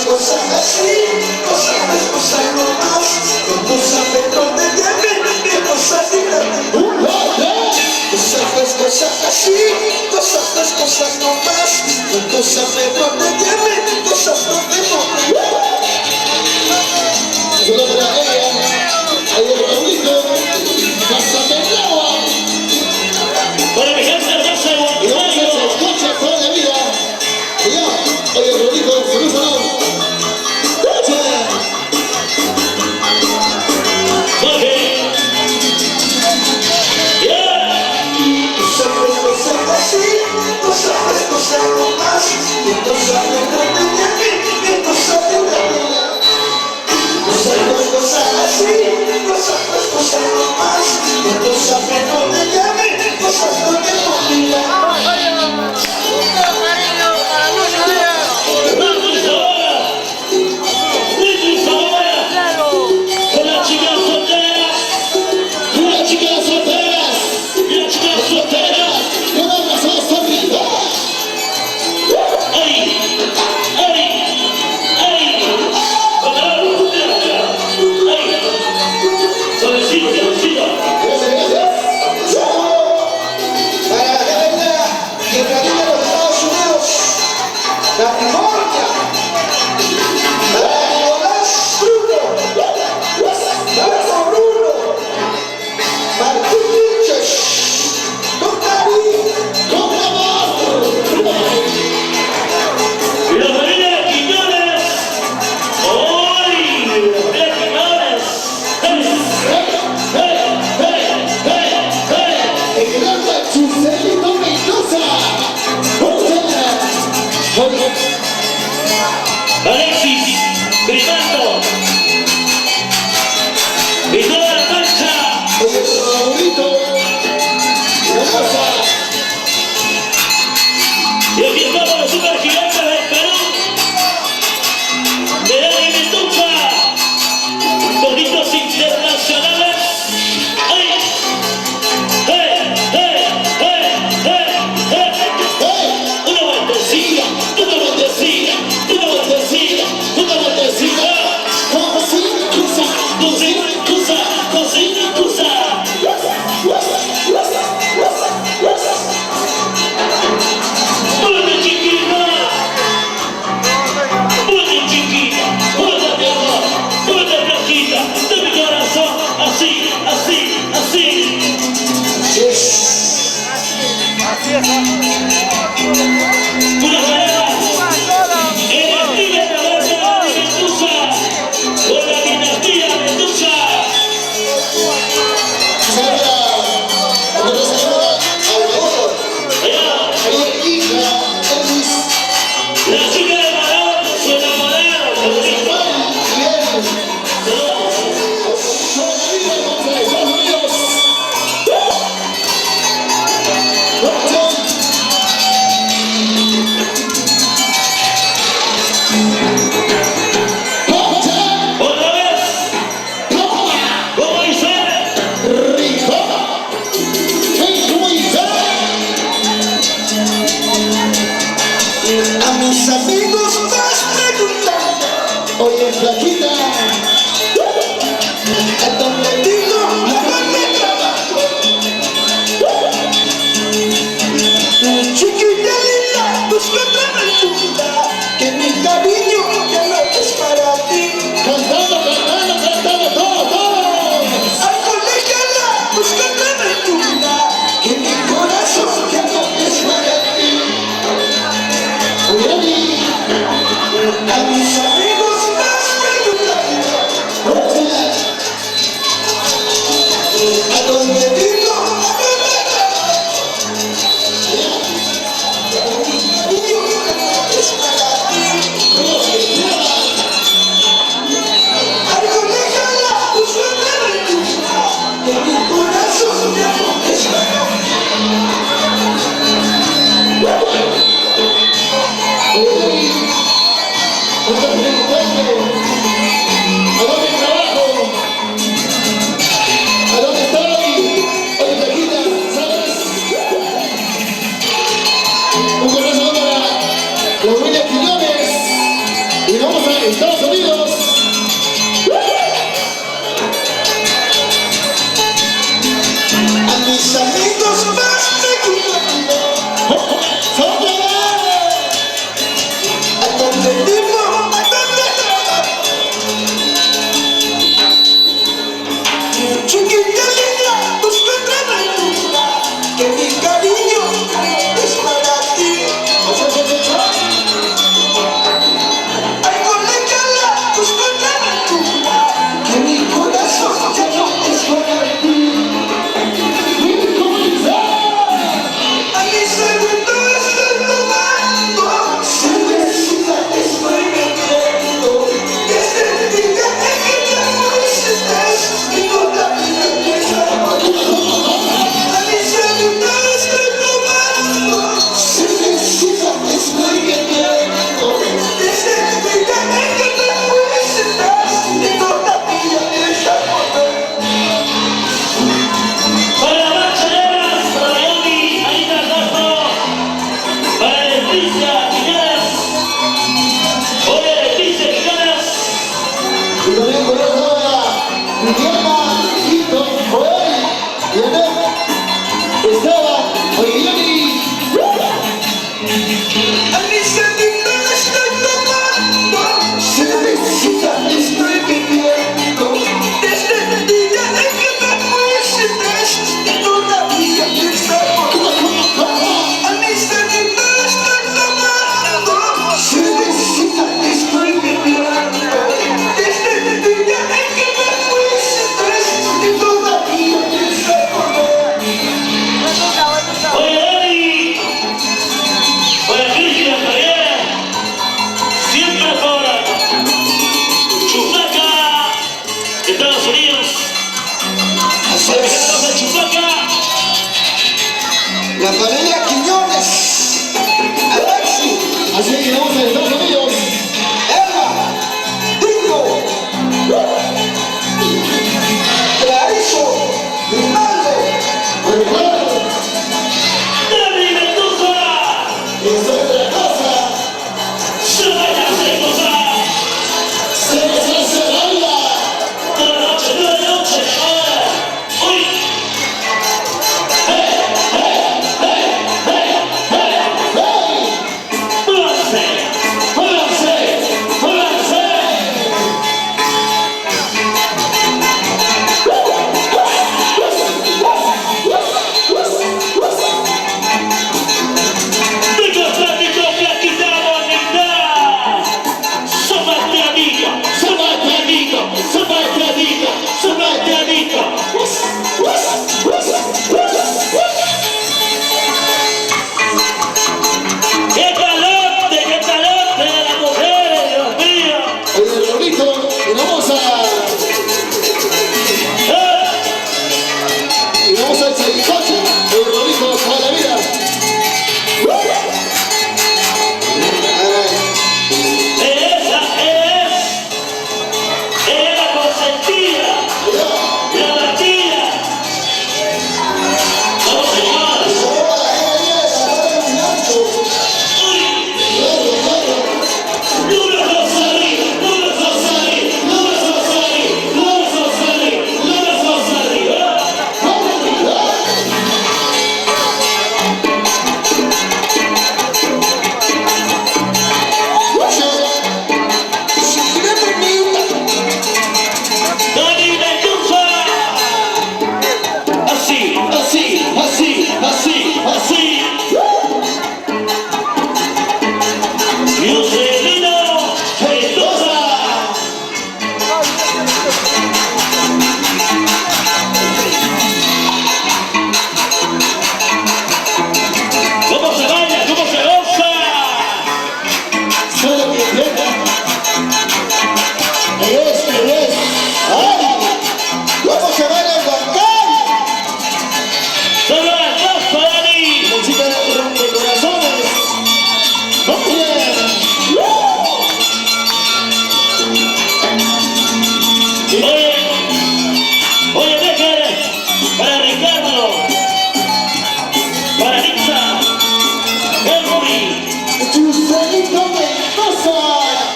cosas así, cosas nomás, cosas dentro de mí, cosas divertidas. Cosas así, cosas nomás, cosas dentro de mí, cosas donde no. Solo para ella, ahí el Raulito, pásame el agua. Para mi gente hermosa de Y vamos a hacer escucha toda la vida. Y ya, oye Raulito, feliz honor. Cosas así, cosas nomás, cosas dentro de mí, cosas divertidas. Cosas así, cosas nomás, cosas dentro de mí, cosas donde no. Alexis, gritando. Y toda la cancha. Oye, Raulito, hermosa. Y aquí estamos los super gigantes del Perú. De Dani Mendoza. Bonitos internacionales. ¡Ay! ¡Hey! ¡Hey! ¡Hey! ¡Hey! ¡Hey! Una vueltecilla, una vueltecilla, una vueltecilla, una vueltecilla. Así, así, así. Una manera en el nivel de la Mendoza, con la dinastía Mendoza. La chica de Marón, su enamorado, otra vez, como dice, A mis amigos vas preguntando, oye, flaquita, ¿a dónde vivo? ¿A dónde trabajo? Chiquilla linda, busca otra aventura, que mi cariño ya no es para ti. cantando, todos. Al colegiala, busca otra aventura, que mi corazón ya no es para ti. A mis amigos vas preguntando, ¿a dónde vivo? ¿A dónde trabajo? Mi cariño ya no es para ti. Al colegiala, busca otra aventura, que mi corazón ya no es para ti. ¿A dónde trabajo? ¿A dónde estoy? Oye, flaquita, ¿sabes? Un corazón para los William Quiñones. Y vamos a Estados Unidos. A mis amigos más me cuidan. A donde vivo, a donde chiquita linda, busco otra aventura, que mi cariño es para ti. Ay, colécala, busco otra aventura, que mi corazón ya no es para ti. A mi segundo estoy tomando cervecita, es para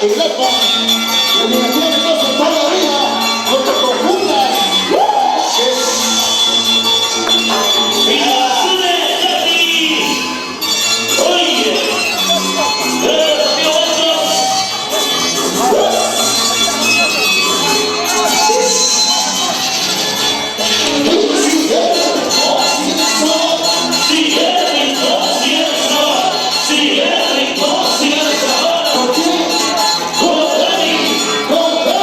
Europa. Eliminación entonces todavía. No te confundas. Y la sube Jackie. Oye, ¿Por qué?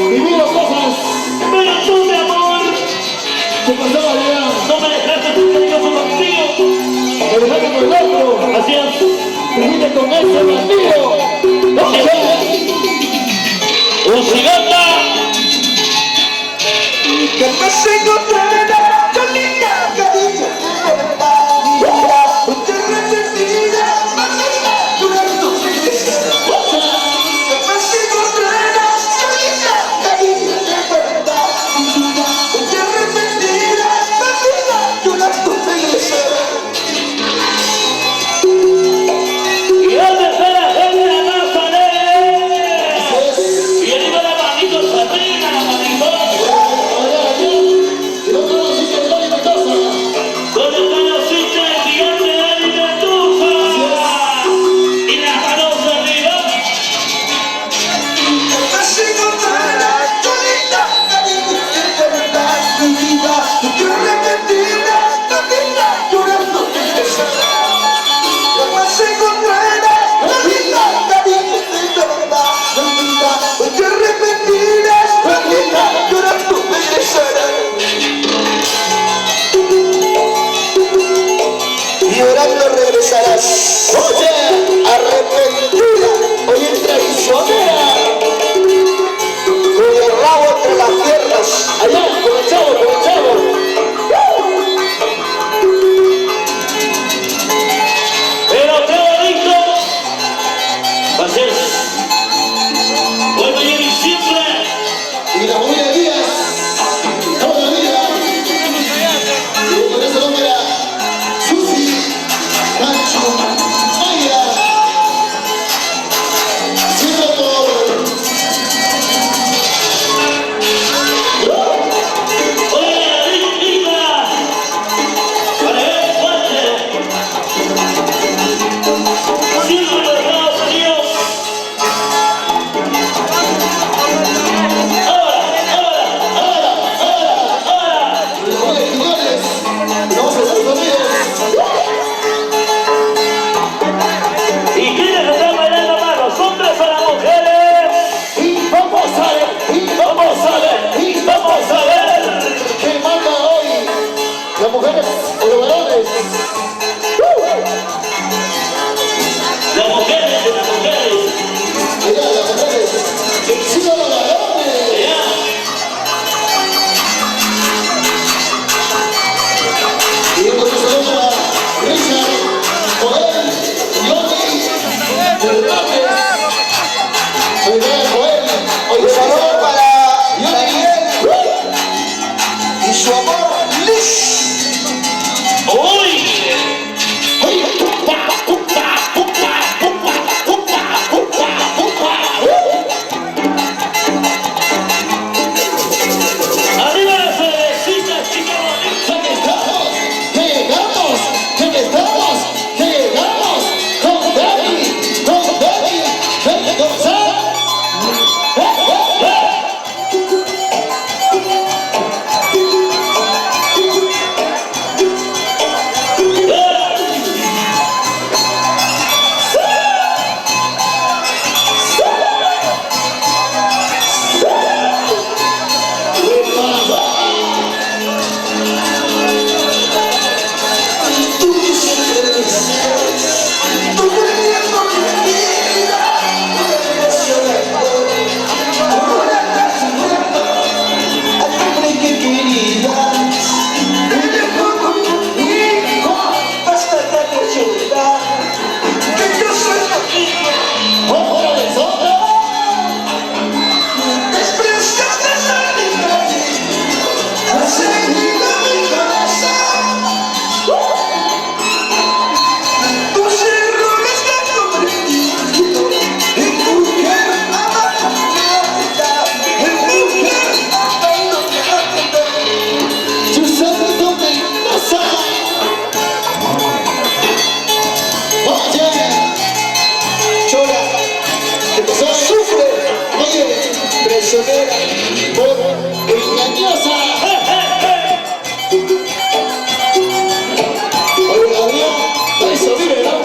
vivido cosas Pero tú, mi amor, que pasaban allá. no me dejaste ser cariñoso contigo. Me dejaste con el otro. Así es. Viviste con ese bandido. Un giganta. Que me sigo trayendo bonita, cariño, usted arrepentida, durante tu felicidad. Que me sigo trayendo bonita, cariño, usted arrepentida, durante tu felicidad. ¿Y dónde está la gente de Nazaret? Y arriba la manito arriba, la manito. ¿Dónde están los hinchas de Gigante de Mendoza? Y las manos arriba. Que me sigo trayendo bonita, cariño, usted arrepentida, durante tu felicidad. Que me sigo trayendo bonita, cariño, usted arrepentida, durante tu felicidad. Llorando regresarás, oye, arrepentida, oye, traicionera, con el rabo entre las piernas, allá, con el chavo, con el chavo. Pero qué bonito. Así es. Vuelve a ir siempre. Y la familia Díaz, toda la vida. Y con ese nombre era Susi, Nacho, Mayra. Siempre por Oye, Rita. Para ver fuerte. Siempre los Estados Unidos. Ahora. la familia Quiñones. Vamos a Estados Unidos. ¿Y quiénes están bailando más, los hombres o las mujeres? Y vamos a ver, y vamos a ver, y vamos a ver. ¿Quién manda hoy? ¿Las mujeres o los varones? Las mujeres, las mujeres. Mira, las mujeres. ¡Sí, los varones! Ya. Y con su nombre Richard, Joel, Johnny, Fernández. Hoy va Joel, hoy Un va saludo para Daniel. y su amor, Liz. Uy. Oye, Arriba las cervecitas, chicas bonitas. llegamos con David, González. Tú dices, tú perdiendo mi vida, tú eres al hombre que querías. Te dejo conmigo, basta ya de llorar, que yo soy tu hijo. Otra vez, otra. Despreciaste a mi cariño, has herido mi corazón. Tus errores te he cometido, en mujer abandonada, en mujer abandonada. Tú sabes dónde pasa. Oye, Chora, que te sufre, oye, traicionera. por engañosa. Oye, Gabriel, eso vive, ¿no?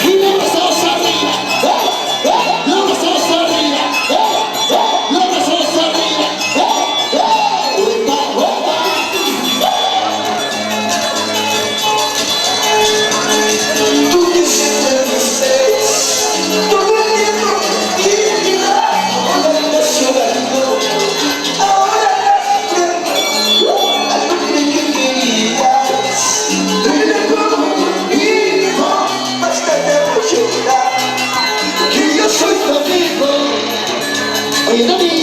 Y vamos arriba, vamos arriba. Oye, Dani.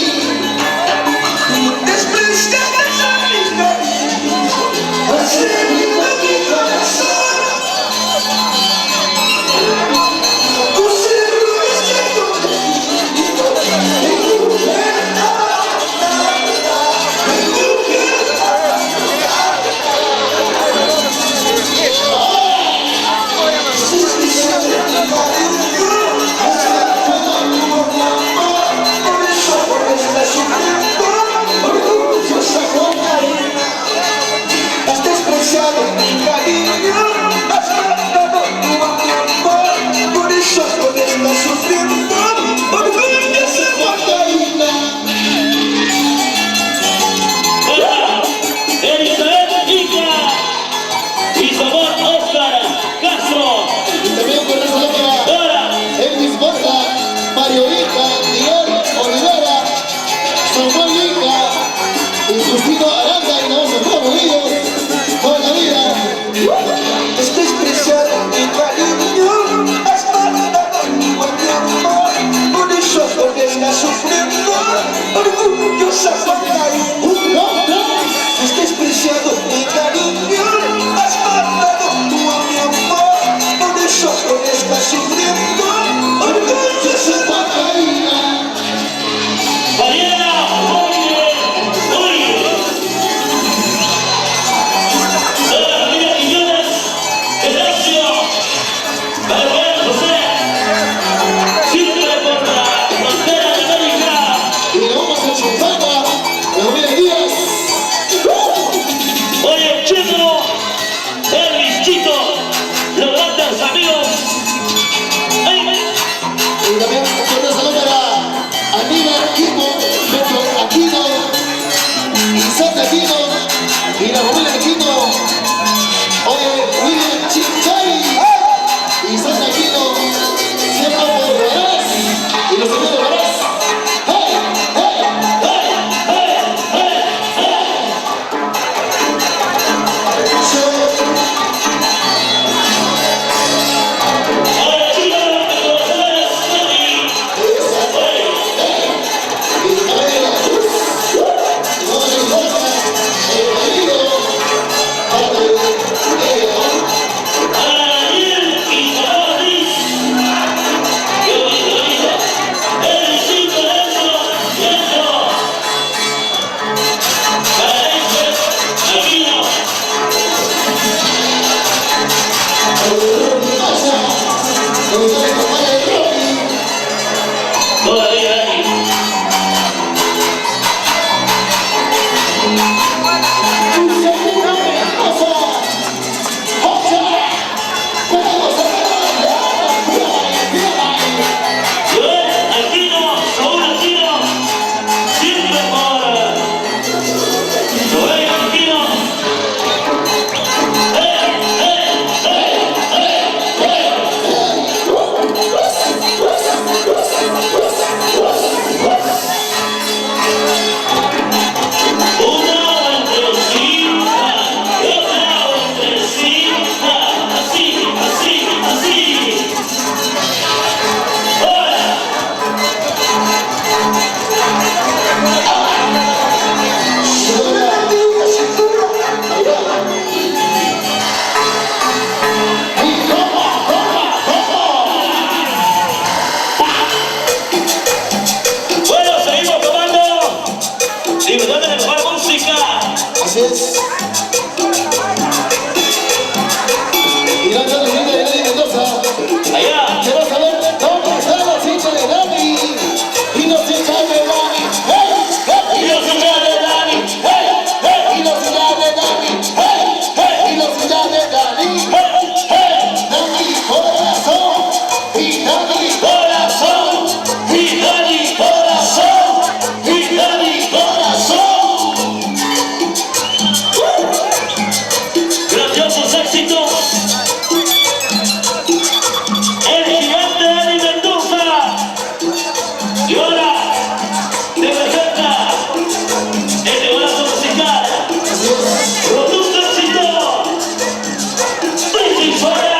Suave.